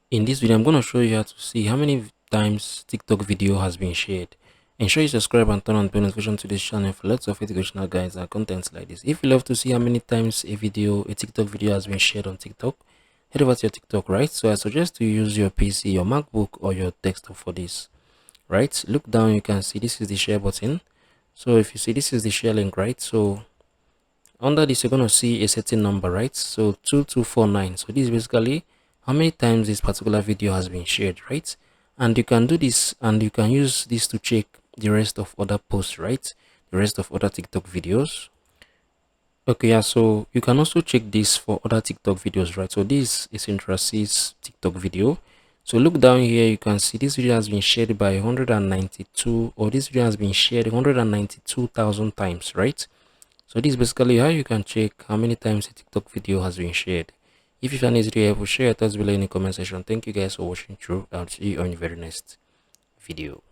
In this video, I'm going to show you how to see how many times TikTok video has been shared. Ensure you subscribe and turn on the notification to this channel for lots of educational guides and contents like this. If you love to see how many times a TikTok video has been shared on TikTok, head over to your TikTok, right? So I suggest to use your PC, your MacBook, or your desktop for this, right? Look down, you can see this is the share button. So if you see this is the share link, right? So under this you're going to see a certain number, right? So 2249. So this is basically how many times this particular video has been shared, right? And you can do this and you can use this to check the rest of other posts, right? The rest of other TikTok videos. Okay, yeah, so you can also check this for other TikTok videos, right? So this is Central TikTok video. So look down here, you can see this video has been shared by 192, or this video has been shared 192,000 times, right? So this is basically how you can check how many times a TikTok video has been shared. If you find this video helpful, share your thoughts below in the comment section. Thank you guys for watching through. I'll see you on the very next video.